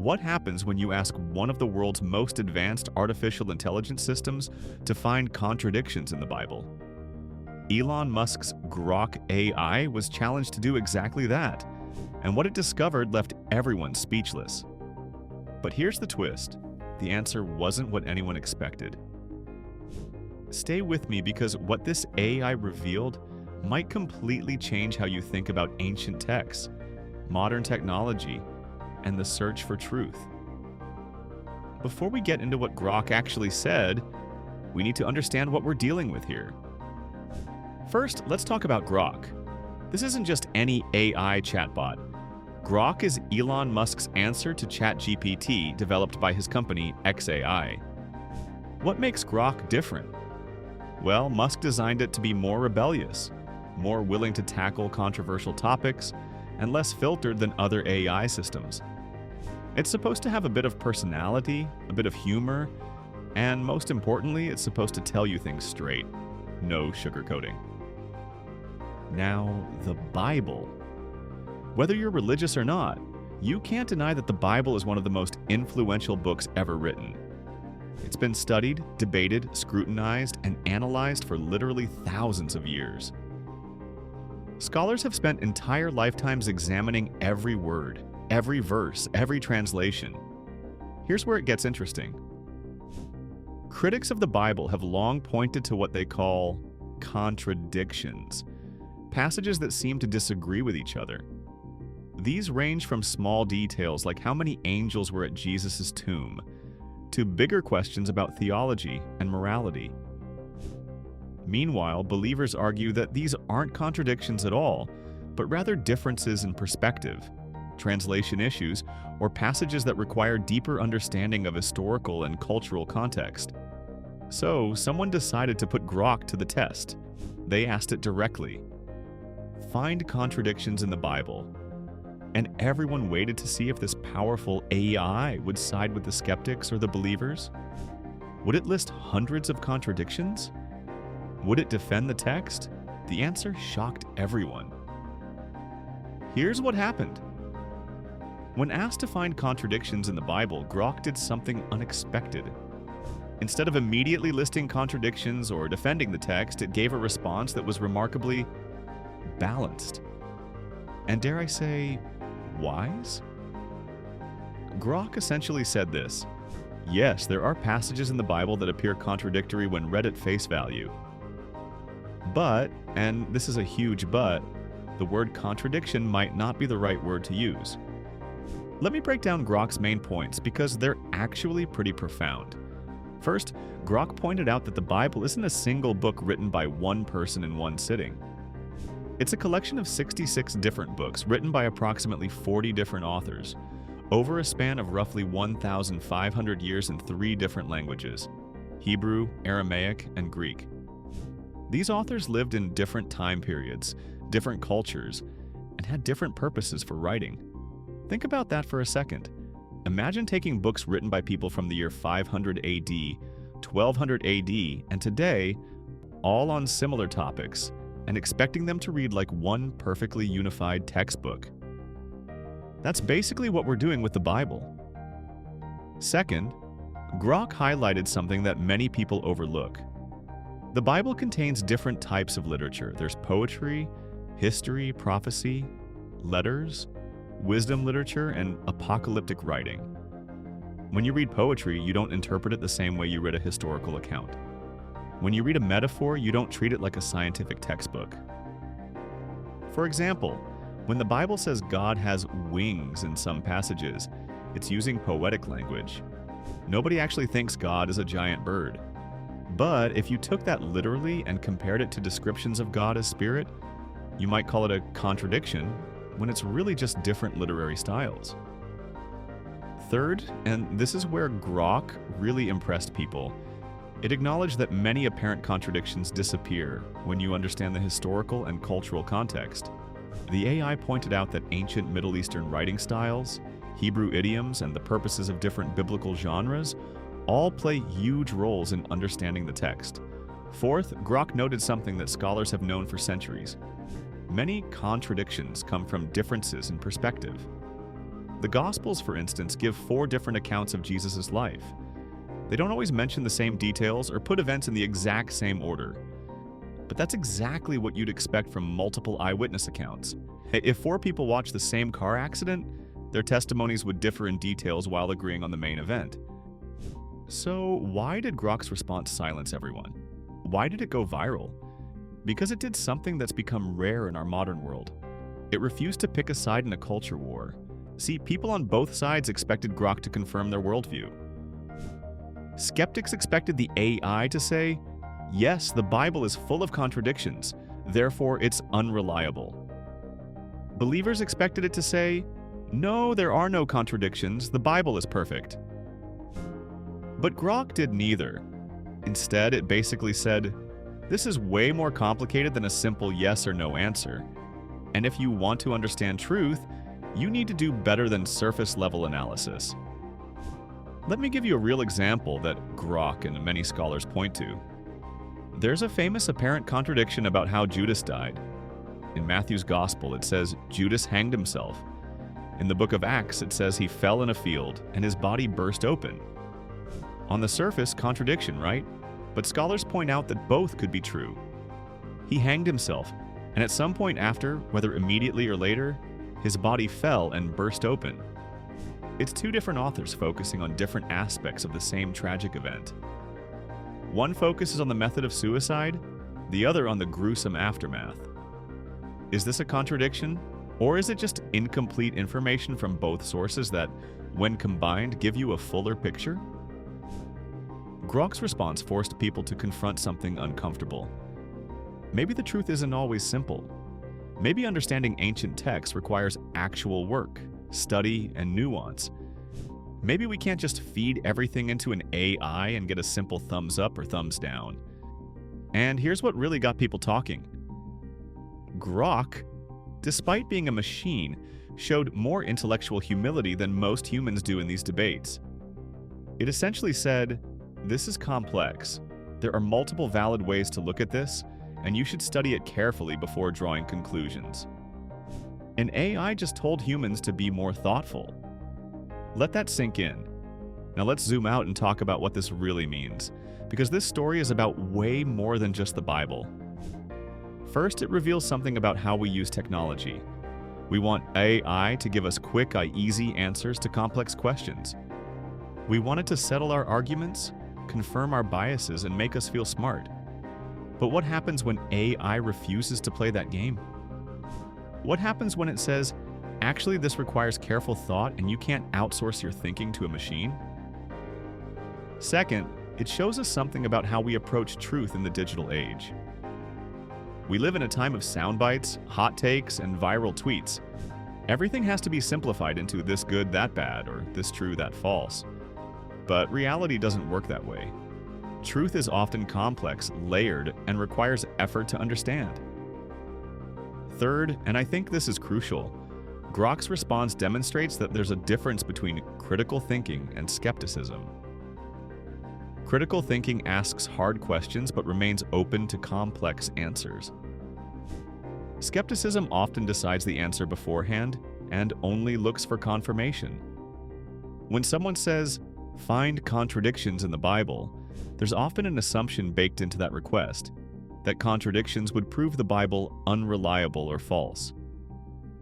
What happens when you ask one of the world's most advanced artificial intelligence systems to find contradictions in the Bible? Elon Musk's Grok AI was challenged to do exactly that, and what it discovered left everyone speechless. But here's the twist: the answer wasn't what anyone expected. Stay with me, because what this AI revealed might completely change how you think about ancient texts, modern technology, and the search for truth. Before we get into what Grok actually said, we need to understand what we're dealing with here. First, let's talk about Grok. This isn't just any AI chatbot. Grok is Elon Musk's answer to ChatGPT, developed by his company xAI. What makes Grok different? Well, Musk designed it to be more rebellious, more willing to tackle controversial topics, and less filtered than other AI systems. It's supposed to have a bit of personality, a bit of humor, and most importantly, it's supposed to tell you things straight. No sugarcoating. Now, the Bible. Whether you're religious or not, you can't deny that the Bible is one of the most influential books ever written. It's been studied, debated, scrutinized, and analyzed for literally thousands of years. Scholars have spent entire lifetimes examining every word, every verse, every translation. Here's where it gets interesting. Critics of the Bible have long pointed to what they call contradictions, passages that seem to disagree with each other. These range from small details like how many angels were at Jesus' tomb, to bigger questions about theology and morality. Meanwhile, believers argue that these aren't contradictions at all, but rather differences in perspective, translation issues, or passages that require deeper understanding of historical and cultural context. So, someone decided to put Grok to the test. They asked it directly, "Find contradictions in the Bible." And everyone waited to see if this powerful AI would side with the skeptics or the believers. Would it list hundreds of contradictions? Would it defend the text? The answer shocked everyone. Here's what happened. When asked to find contradictions in the Bible, Grok did something unexpected. Instead of immediately listing contradictions or defending the text, it gave a response that was remarkably balanced. And dare I say, wise? Grok essentially said this: yes, there are passages in the Bible that appear contradictory when read at face value. But, and this is a huge but, the word contradiction might not be the right word to use. Let me break down Grok's main points, because they're actually pretty profound. First, Grok pointed out that the Bible isn't a single book written by one person in one sitting. It's a collection of 66 different books written by approximately 40 different authors, over a span of roughly 1,500 years in 3 different languages: Hebrew, Aramaic, and Greek. These authors lived in different time periods, different cultures, and had different purposes for writing. Think about that for a second. Imagine taking books written by people from the year 500 AD, 1200 AD, and today, all on similar topics, and expecting them to read like one perfectly unified textbook. That's basically what we're doing with the Bible. Second, Grok highlighted something that many people overlook. The Bible contains different types of literature. There's poetry, history, prophecy, letters, wisdom literature, and apocalyptic writing. When you read poetry, you don't interpret it the same way you read a historical account. When you read a metaphor, you don't treat it like a scientific textbook. For example, when the Bible says God has wings in some passages, it's using poetic language. Nobody actually thinks God is a giant bird. But if you took that literally and compared it to descriptions of God as spirit, you might call it a contradiction, when it's really just different literary styles. Third, and this is where Grok really impressed people, it acknowledged that many apparent contradictions disappear when you understand the historical and cultural context. The AI pointed out that ancient Middle Eastern writing styles, Hebrew idioms, and the purposes of different biblical genres all play huge roles in understanding the text. Fourth, Grok noted something that scholars have known for centuries. Many contradictions come from differences in perspective. The Gospels, for instance, give 4 different accounts of Jesus' life. They don't always mention the same details or put events in the exact same order. But that's exactly what you'd expect from multiple eyewitness accounts. If 4 people watched the same car accident, their testimonies would differ in details while agreeing on the main event. So why did Grok's response silence everyone? Why did it go viral? Because it did something that's become rare in our modern world. It refused to pick a side in a culture war. See, people on both sides expected Grok to confirm their worldview. Skeptics expected the AI to say, yes, the Bible is full of contradictions, therefore it's unreliable. Believers expected it to say, no, there are no contradictions, the Bible is perfect. But Grok did neither. Instead, it basically said, this is way more complicated than a simple yes or no answer. And if you want to understand truth, you need to do better than surface-level analysis. Let me give you a real example that Grok and many scholars point to. There's a famous apparent contradiction about how Judas died. In Matthew's Gospel, it says Judas hanged himself. In the book of Acts, it says he fell in a field and his body burst open. On the surface, contradiction, right? But scholars point out that both could be true. He hanged himself, and at some point after, whether immediately or later, his body fell and burst open. It's 2 different authors focusing on different aspects of the same tragic event. One focuses on the method of suicide, the other on the gruesome aftermath. Is this a contradiction, or is it just incomplete information from both sources that, when combined, give you a fuller picture? Grok's response forced people to confront something uncomfortable. Maybe the truth isn't always simple. Maybe understanding ancient texts requires actual work, study, and nuance. Maybe we can't just feed everything into an AI and get a simple thumbs up or thumbs down. And here's what really got people talking. Grok, despite being a machine, showed more intellectual humility than most humans do in these debates. It essentially said, this is complex. There are multiple valid ways to look at this, and you should study it carefully before drawing conclusions. An AI just told humans to be more thoughtful. Let that sink in. Now let's zoom out and talk about what this really means, because this story is about way more than just the Bible. First, it reveals something about how we use technology. We want AI to give us quick, easy answers to complex questions. We want it to settle our arguments, confirm our biases, and make us feel smart. But what happens when AI refuses to play that game? What happens when it says, actually this requires careful thought and you can't outsource your thinking to a machine? Second, it shows us something about how we approach truth in the digital age. We live in a time of sound bites, hot takes, and viral tweets. Everything has to be simplified into this good, that bad, or this true, that false. But reality doesn't work that way. Truth is often complex, layered, and requires effort to understand. Third, and I think this is crucial, Grok's response demonstrates that there's a difference between critical thinking and skepticism. Critical thinking asks hard questions but remains open to complex answers. Skepticism often decides the answer beforehand and only looks for confirmation. When someone says, find contradictions in the Bible, there's often an assumption baked into that request, that contradictions would prove the Bible unreliable or false.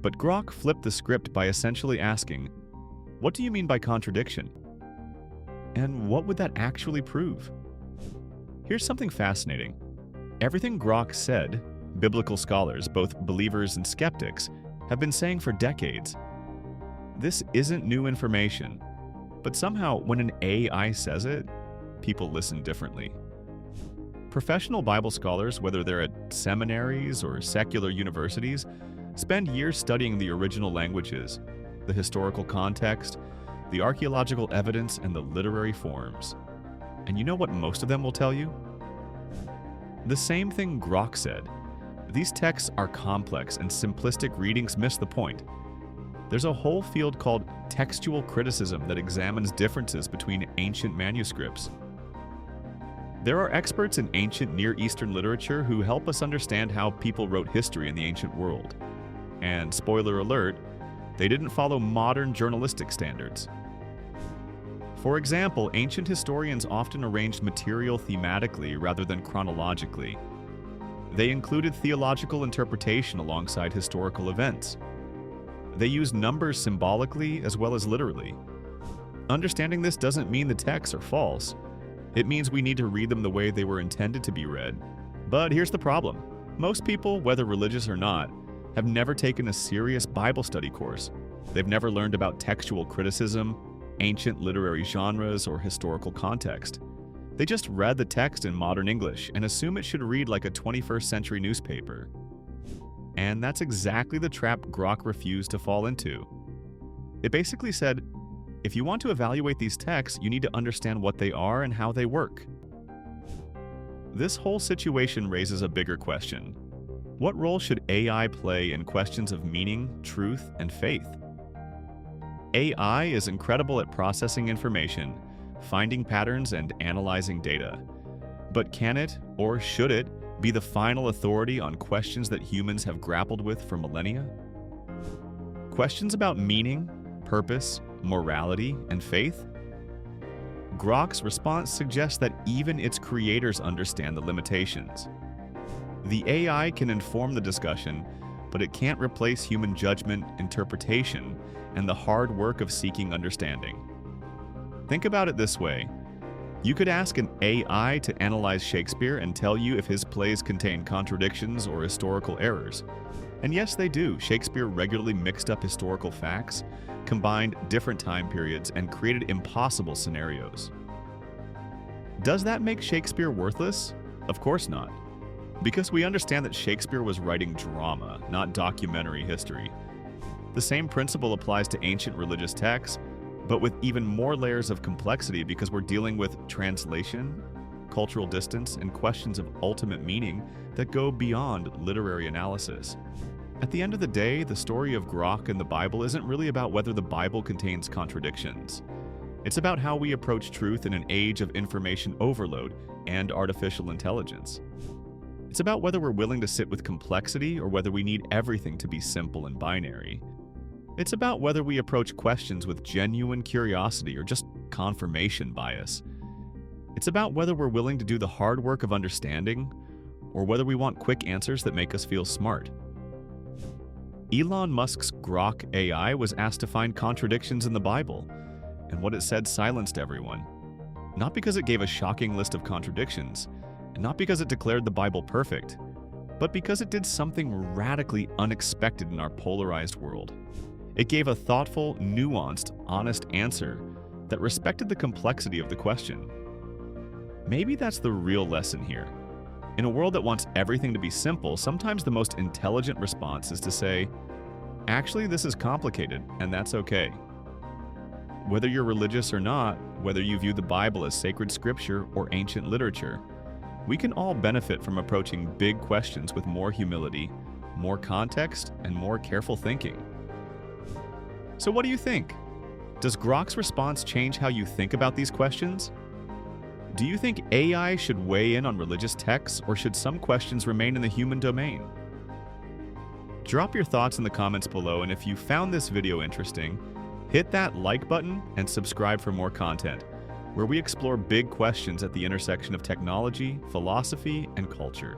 But Grok flipped the script by essentially asking, what do you mean by contradiction? And what would that actually prove? Here's something fascinating. Everything Grok said, biblical scholars, both believers and skeptics, have been saying for decades. This isn't new information, but somehow when an AI says it, people listen differently. Professional Bible scholars, whether they're at seminaries or secular universities, spend years studying the original languages, the historical context, the archaeological evidence, and the literary forms. And you know what most of them will tell you? The same thing Grok said. These texts are complex and simplistic readings miss the point. There's a whole field called textual criticism that examines differences between ancient manuscripts. There are experts in ancient Near Eastern literature who help us understand how people wrote history in the ancient world. And spoiler alert, They didn't follow modern journalistic standards. For example, ancient historians often arranged material thematically rather than chronologically. They included theological interpretation alongside historical events. They used numbers symbolically as well as literally. Understanding this doesn't mean the texts are false. It means we need to read them the way they were intended to be read. But here's the problem. Most people, whether religious or not, have never taken a serious Bible study course. They've never learned about textual criticism, ancient literary genres, or historical context. They just read the text in modern English and assume it should read like a 21st century newspaper. And that's exactly the trap Grok refused to fall into. It basically said, if you want to evaluate these texts, you need to understand what they are and how they work. This whole situation raises a bigger question. What role should AI play in questions of meaning, truth, and faith? AI is incredible at processing information, finding patterns, and analyzing data. But can it, or should it, be the final authority on questions that humans have grappled with for millennia? Questions about meaning, purpose, morality, and faith? Grok's response suggests that even its creators understand the limitations. The AI can inform the discussion, but it can't replace human judgment, interpretation, and the hard work of seeking understanding. Think about it this way. You could ask an AI to analyze Shakespeare and tell you if his plays contain contradictions or historical errors. And yes, they do. Shakespeare regularly mixed up historical facts, combined different time periods, and created impossible scenarios. Does that make Shakespeare worthless? Of course not. Because we understand that Shakespeare was writing drama, not documentary history. The same principle applies to ancient religious texts, but with even more layers of complexity because we're dealing with translation, cultural distance, and questions of ultimate meaning that go beyond literary analysis. At the end of the day, the story of Grok and the Bible isn't really about whether the Bible contains contradictions. It's about how we approach truth in an age of information overload and artificial intelligence. It's about whether we're willing to sit with complexity or whether we need everything to be simple and binary. It's about whether we approach questions with genuine curiosity or just confirmation bias. It's about whether we're willing to do the hard work of understanding or whether we want quick answers that make us feel smart. Elon Musk's Grok AI was asked to find contradictions in the Bible, and what it said silenced everyone. Not because it gave a shocking list of contradictions, and not because it declared the Bible perfect, but because it did something radically unexpected in our polarized world. It gave a thoughtful, nuanced, honest answer that respected the complexity of the question. Maybe that's the real lesson here. In a world that wants everything to be simple, sometimes the most intelligent response is to say, actually, this is complicated, and that's okay. Whether you're religious or not, whether you view the Bible as sacred scripture or ancient literature, we can all benefit from approaching big questions with more humility, more context, and more careful thinking. So what do you think? Does Grok's response change how you think about these questions? Do you think AI should weigh in on religious texts, or should some questions remain in the human domain? Drop your thoughts in the comments below, and if you found this video interesting, hit that like button and subscribe for more content, where we explore big questions at the intersection of technology, philosophy, and culture.